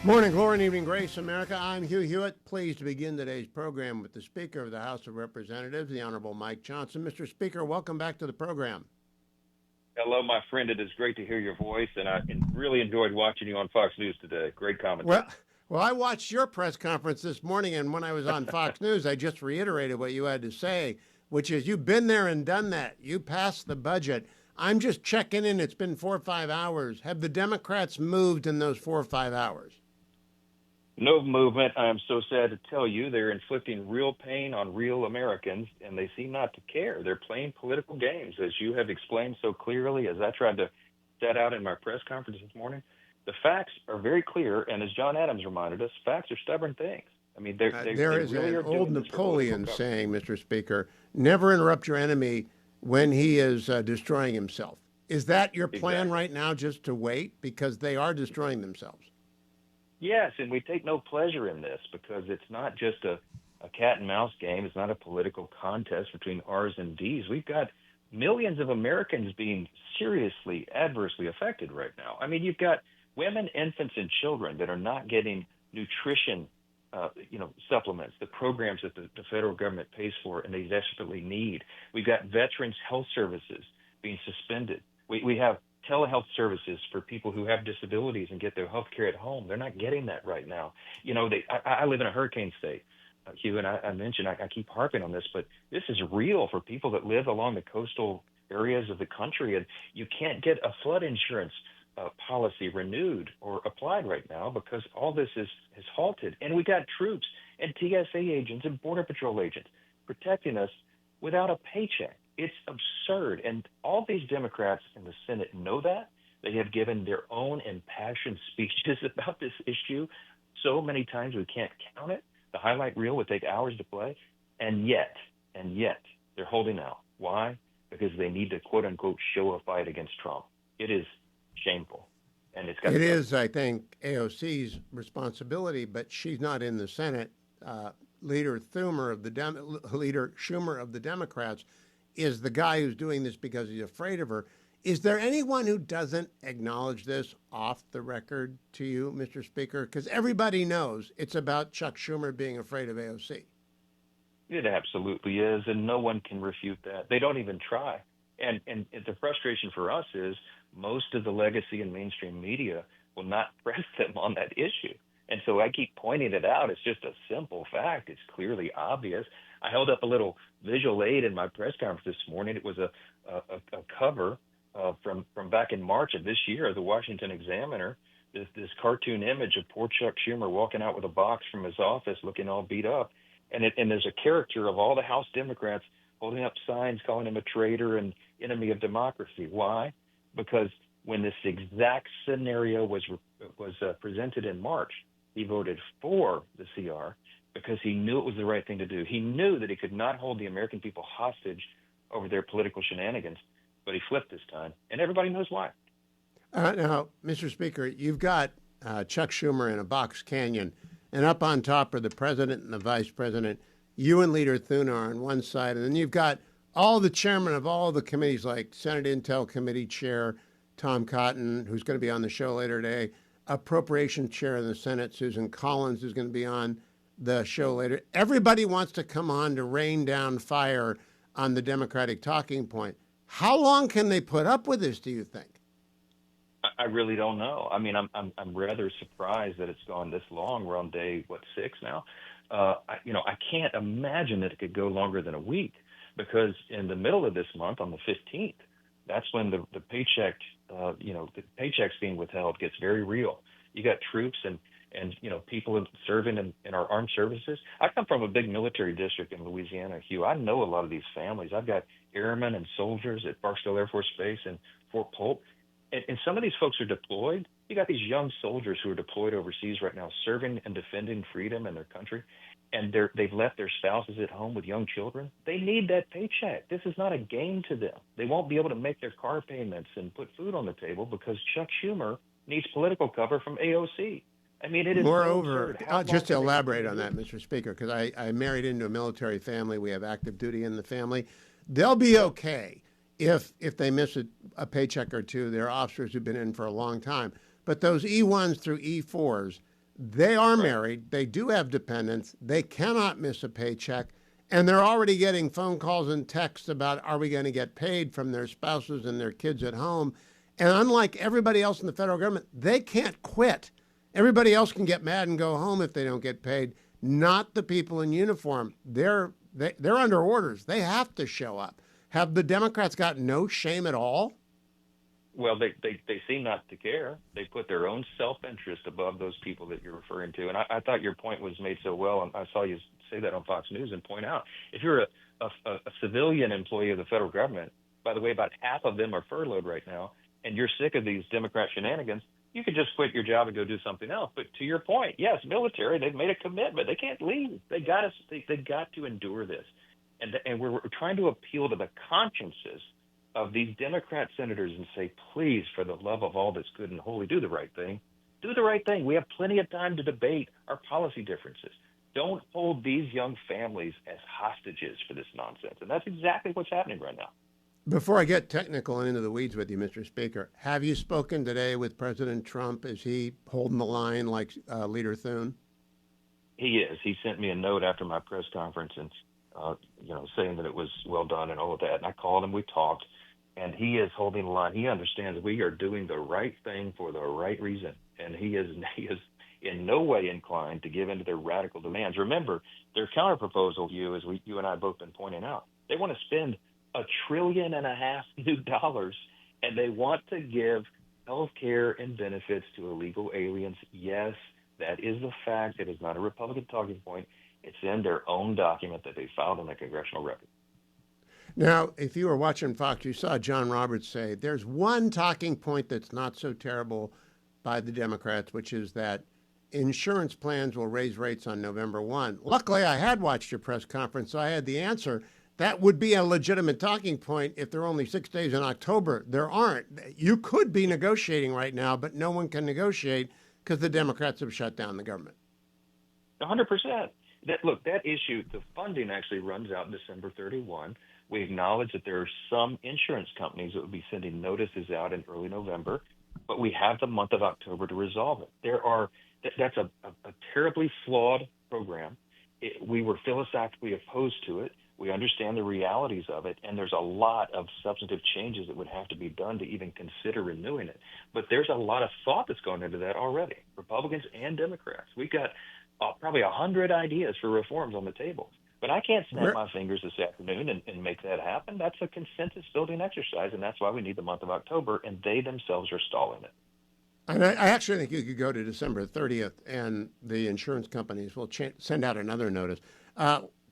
Morning glory and evening grace, America. I'm Hugh Hewitt. Pleased to begin today's program with the Speaker of the House of Representatives, the Honorable Mike Johnson. Mr. Speaker, welcome back to the program. Hello, my friend. It is great to hear your voice, and I really enjoyed watching you on Fox News today. Great commentary. Well, I watched your press conference this morning, and when I was on Fox News, I just reiterated what you had to say, which is you've been there and done that. You passed the budget. I'm just checking in. It's been 4 or 5 hours. Have the Democrats moved in those 4 or 5 hours? No movement. I am so sad to tell you they're inflicting real pain on real Americans, and they seem not to care. They're playing political games, as you have explained so clearly, as I tried to set out in my press conference this morning. The facts are very clear, and as John Adams reminded us, facts are stubborn things. I mean, there is really an old Napoleon cover. saying, Mr. Speaker, never interrupt your enemy when he is destroying himself. Is that your plan right now, just to wait? Because they are destroying themselves. Yes, and we take no pleasure in this because it's not just a cat and mouse game. It's not a political contest between R's and D's. We've got millions of Americans being seriously adversely affected right now. I mean, you've got women, infants, and children that are not getting nutrition, supplements, the programs that the federal government pays for and they desperately need. We've got veterans' health services being suspended. We have telehealth services for people who have disabilities and get their health care at home. They're not getting that right now. You know, I live in a hurricane state, Hugh, and I mentioned, I keep harping on this, but this is real for people that live along the coastal areas of the country, and you can't get a flood insurance policy renewed or applied right now because all this is halted. And we got troops and TSA agents and Border Patrol agents protecting us without a paycheck. It's absurd. And all these Democrats in the Senate know that. They have given their own impassioned speeches about this issue so many times we can't count it. The highlight reel would take hours to play. And yet, they're holding out. Why? Because they need to, quote unquote, show a fight against Trump. It is shameful. And it is, I think, AOC's responsibility, but she's not in the Senate. Leader Schumer of the Democrats is the guy who's doing this because he's afraid of her. Is there anyone who doesn't acknowledge this off the record to you, Mr. Speaker? Because everybody knows it's about Chuck Schumer being afraid of AOC. It absolutely is, and no one can refute that. They don't even try. And the frustration for us is most of the legacy and mainstream media will not press them on that issue. And so I keep pointing it out. It's just a simple fact. It's clearly obvious. I held up a little visual aid in my press conference this morning. It was a cover from back in March of this year, the Washington Examiner, this cartoon image of poor Chuck Schumer walking out with a box from his office looking all beat up. And there's a caricature of all the House Democrats holding up signs calling him a traitor and enemy of democracy. Why? Because when this exact scenario was presented in March, he voted for the CR because he knew it was the right thing to do. He knew that he could not hold the American people hostage over their political shenanigans, but he flipped this time, and everybody knows why. Now, Mr. Speaker, you've got Chuck Schumer in a box canyon, and up on top are the president and the vice president. You and Leader Thune are on one side, and then you've got all the chairmen of all the committees, like Senate Intel Committee Chair Tom Cotton, who's going to be on the show later today, Appropriations Chair in the Senate, Susan Collins, who's going to be on the show later. Everybody wants to come on to rain down fire on the Democratic talking point. How long can they put up with this, do you think? I really don't know. I mean, I'm rather surprised that it's gone this long. We're on day, 6 now? I can't imagine that it could go longer than a week because in the middle of this month, on the 15th, that's when the paychecks being withheld gets very real. You got troops and people serving in our armed services. I come from a big military district in Louisiana, Hugh. I know a lot of these families. I've got airmen and soldiers at Barksdale Air Force Base and Fort Polk. And some of these folks are deployed. You got these young soldiers who are deployed overseas right now, serving and defending freedom in their country. And they've left their spouses at home with young children. They need that paycheck. This is not a game to them. They won't be able to make their car payments and put food on the table because Chuck Schumer needs political cover from AOC. I mean, it is Moreover, so just to elaborate on that, Mr. Speaker, because I married into a military family. We have active duty in the family. They'll be okay if they miss a paycheck or two. There are officers who've been in for a long time. But those E1s through E4s, They are Right. married. They do have dependents. They cannot miss a paycheck. And they're already getting phone calls and texts about are we going to get paid from their spouses and their kids at home. And unlike everybody else in the federal government, they can't quit. Everybody else can get mad and go home if they don't get paid. Not the people in uniform. They're under orders. They have to show up. Have the Democrats got no shame at all? Well, they seem not to care. They put their own self-interest above those people that you're referring to. And I thought your point was made so well. And I saw you say that on Fox News and point out if you're a civilian employee of the federal government, by the way, about half of them are furloughed right now, and you're sick of these Democrat shenanigans, you could just quit your job and go do something else. But to your point, yes, military, they've made a commitment. They can't leave. They got to endure this. And we're trying to appeal to the consciences of these Democrat senators and say, please, for the love of all that's good and holy, do the right thing. Do the right thing. We have plenty of time to debate our policy differences. Don't hold these young families as hostages for this nonsense. And that's exactly what's happening right now. Before I get technical and into the weeds with you, Mr. Speaker, have you spoken today with President Trump? Is he holding the line like Leader Thune? He is. He sent me a note after my press conference and, saying that it was well done and all of that. And I called him. We talked. And he is holding the line. He understands we are doing the right thing for the right reason, and he is in no way inclined to give in to their radical demands. Remember, their counterproposal, Hugh, as you and I have both been pointing out, they want to spend $1.5 trillion new dollars, and they want to give health care and benefits to illegal aliens. Yes, that is a fact. It is not a Republican talking point. It's in their own document that they filed in the congressional record. Now, if you were watching Fox, you saw John Roberts say there's one talking point that's not so terrible by the Democrats, which is that insurance plans will raise rates on November 1. Luckily, I had watched your press conference, so I had the answer. That would be a legitimate talking point if there are only 6 days in October. There aren't. You could be negotiating right now, but no one can negotiate because the Democrats have shut down the government. 100%. That issue, the funding actually runs out December 31. We acknowledge that there are some insurance companies that would be sending notices out in early November, but we have the month of October to resolve it. That's a terribly flawed program. We were philosophically opposed to it. We understand the realities of it, and there's a lot of substantive changes that would have to be done to even consider renewing it. But there's a lot of thought that's going into that already, Republicans and Democrats. We've got probably 100 ideas for reforms on the table. But I can't snap my fingers this afternoon and make that happen. That's a consensus building exercise, and that's why we need the month of October, and they themselves are stalling it. And I actually think you could go to December 30th, and the insurance companies will send out another notice.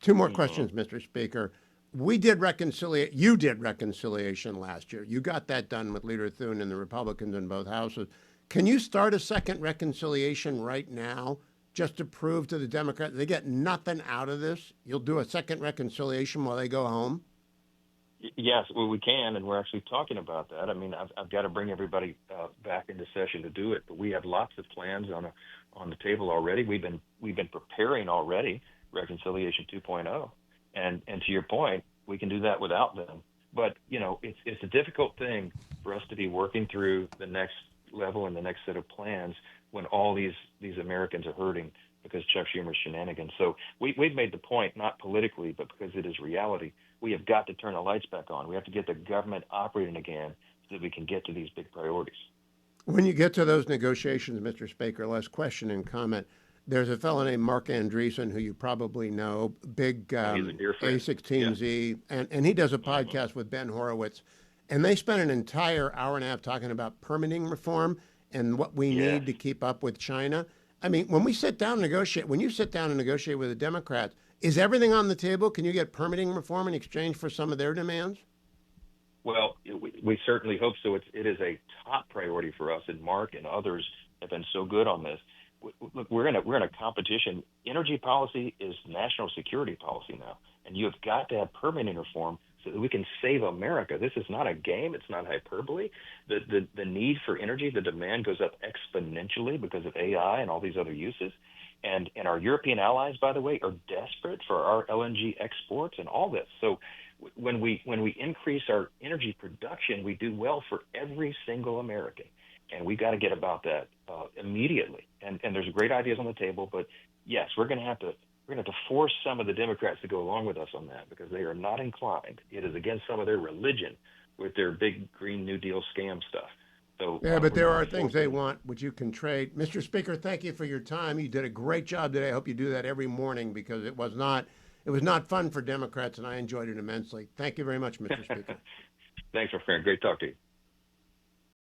Two more questions, Mr. Speaker. You did reconciliation last year. You got that done with Leader Thune and the Republicans in both houses. Can you start a second reconciliation right now just to prove to the Democrats they get nothing out of this? You'll do a second reconciliation while they go home? Yes, well, we can, and we're actually talking about that. I mean, I've got to bring everybody back into session to do it, but we have lots of plans on the table already. We've been preparing already Reconciliation 2.0, and to your point, we can do that without them. But it's a difficult thing for us to be working through the next level and the next set of plans when all these Americans are hurting because Chuck Schumer's shenanigans. So we've made the point, not politically, but because it is reality. We have got to turn the lights back on. We have to get the government operating again so that we can get to these big priorities. When you get to those negotiations, Mr. Speaker, last question and comment. There's a fellow named Mark Andreessen, who you probably know, big He's a dear friend. A16Z, and he does a podcast with Ben Horowitz. And they spent an entire hour and a half talking about permitting reform and what we need to keep up with China. I mean, when you sit down and negotiate with the Democrats, is everything on the table? Can you get permitting reform in exchange for some of their demands? Well, we certainly hope so. It is a top priority for us, and Mark and others have been so good on this. Look, we're in a competition. Energy policy is national security policy now, and you have got to have permitting reform so that we can save America. This is not a game. It's not hyperbole. The need for energy, the demand goes up exponentially because of AI and all these other uses. And our European allies, by the way, are desperate for our LNG exports and all this. So when we increase our energy production, we do well for every single American. and we got to get about that immediately. And there's great ideas on the table, but yes, we're going to have to force some of the Democrats to go along with us on that because they are not inclined. It is against some of their religion with their big Green New Deal scam stuff. So Yeah, but we're going there to are have to things force they them. want which you can trade. Mr. Speaker, thank you for your time. You did a great job today. I hope you do that every morning because it was not fun for Democrats, and I enjoyed it immensely. Thank you very much, Mr. Speaker. Thanks, my friend. Great talk to you.